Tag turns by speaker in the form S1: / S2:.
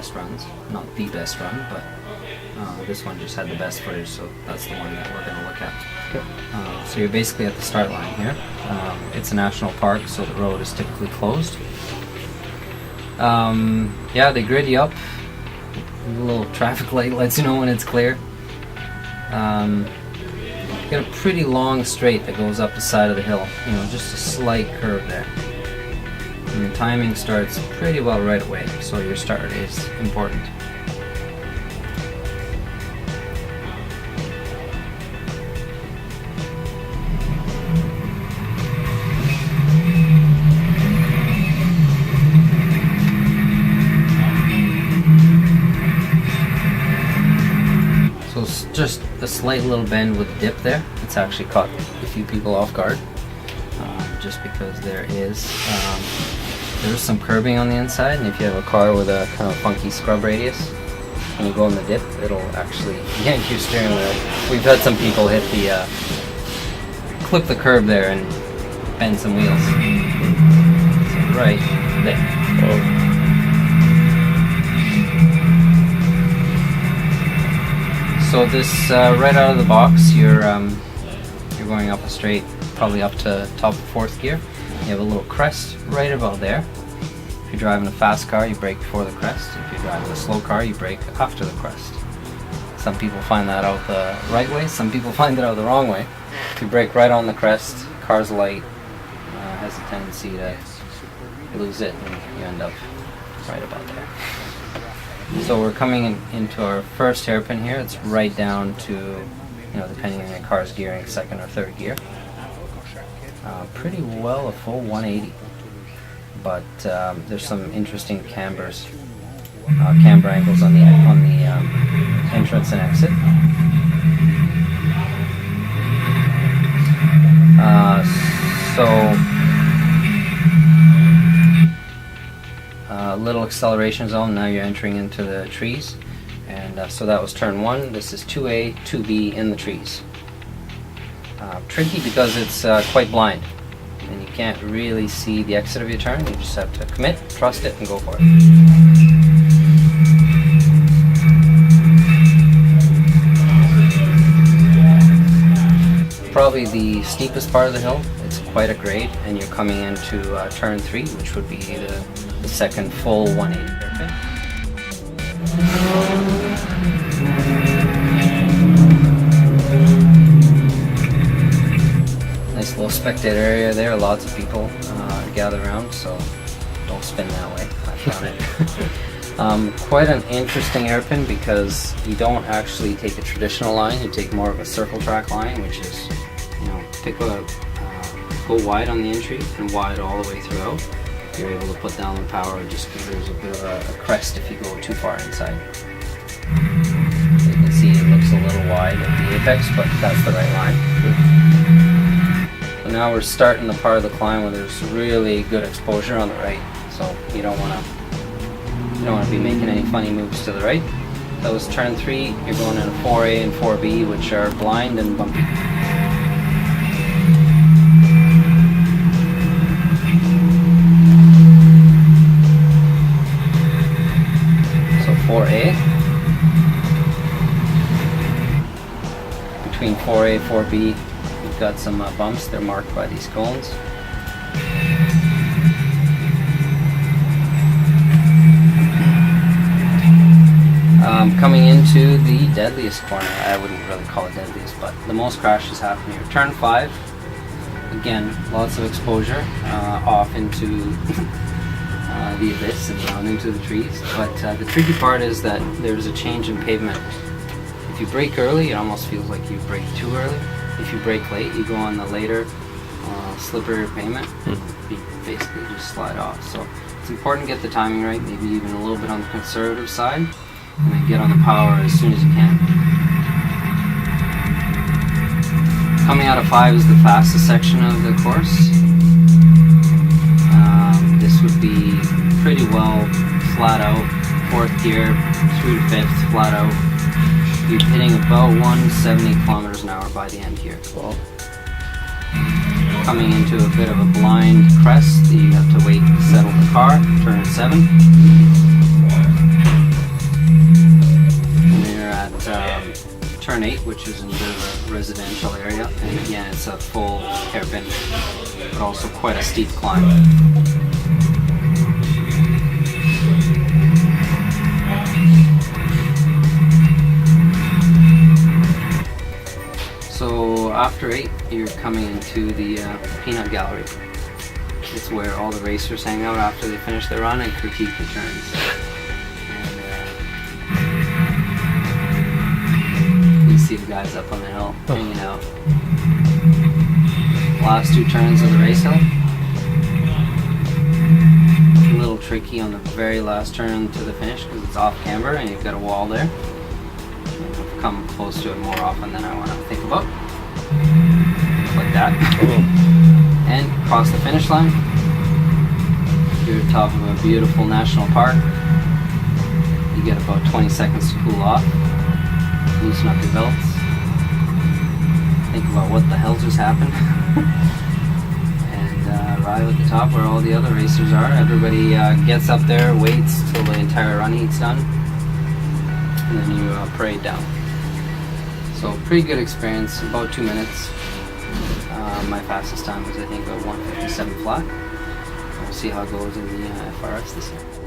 S1: best runs. Not the best run, but this one just had the best footage, so that's the one that we're going to look at.
S2: Okay.
S1: So you're basically at the start line here. It's a national park, so the road is typically closed. Yeah, they grid you up. A little traffic light lets you know when it's clear. You got a pretty long straight that goes up the side of the hill. You know, just a slight curve there. And your timing starts pretty well right away, so your start is important. So it's just a slight little bend with a dip there. It's actually caught a few people off guard, just because there's some curbing on the inside, and if you have a car with a kind of funky scrub radius, when you go in the dip, it'll actually yank your steering wheel. We've had some people hit the clip the curb there and bend some wheels. So right there. Oh. So this right out of the box, you're going up a straight, probably up to top of fourth gear. You have a little crest right about there. If you're driving a fast car, you brake before the crest. If you're driving a slow car, you brake after the crest. Some people find that out the right way, some people find it out the wrong way. If you brake right on the crest, car's light has a tendency to lose it, and you end up right about there. So we're coming into our first hairpin here. It's right down to, you know, depending on your car's gearing, second or third gear. Pretty well a full 180, but there's some interesting camber angles on the entrance and exit. Little acceleration zone. Now you're entering into the trees, and so that was turn 1. This is 2A, 2B in the trees. Tricky because it's quite blind, and you can't really see the exit of your turn. You just have to commit, trust it, and go for it. Probably the steepest part of the hill. It's quite a grade, and you're coming into turn 3, which would be the second full 180 hairpin. Nice little spectator area there. Lots of people gather around, so don't spin that way. I found it. Quite an interesting hairpin because you don't actually take a traditional line. You take more of a circle track line, which is, you know, go wide on the entry and wide all the way throughout. You're able to put down the power just because there's a bit of a crest if you go too far inside. You can see it looks a little wide at the apex, but that's the right line. So now we're starting the part of the climb where there's really good exposure on the right, so you don't want to be making any funny moves to the right. That was turn 3. You're going into 4A and 4B, which are blind and bumpy. So 4A. Between 4A and 4B, we've got some bumps. They're marked by these cones. Coming into the deadliest corner. I wouldn't really call it deadliest, but the most crashes happen here. Turn 5, again, lots of exposure off into the abyss and down into the trees. But the tricky part is that there's a change in pavement. If you brake early, it almost feels like you brake too early. If you brake late, you go on the later, slipperier pavement. You basically just slide off. So it's important to get the timing right, maybe even a little bit on the conservative side, and then get on the power as soon as you can. Coming out of 5 is the fastest section of the course. This would be pretty well flat out, 4th gear through to 5th, flat out. You're hitting about 170 kilometers an hour by the end here.
S2: Wow.
S1: Coming into a bit of a blind crest, you have to wait to settle the car, turn 7. turn 8, which is in a bit of a residential area, and again it's a full hairpin, but also quite a steep climb. So after 8, you're coming into the peanut gallery. It's where all the racers hang out after they finish their run and critique the turns. And you see the guys up on the hill hanging out. Last 2 turns of the race hill. A little tricky on the very last turn to the finish because it's off camber and you've got a wall there. I've come close to it more often than I want to think about. Like that. And across the finish line, you're top of a beautiful national park. You get about 20 seconds to cool off, loosen up your belts, think about what the hell just happened, and arrive at the top where all the other racers are. Everybody gets up there, waits till the entire run heat's done, and then you parade down. So pretty good experience, about 2 minutes. My fastest time was I think about 1:57 flat. We'll see how it goes in the FR-S this year.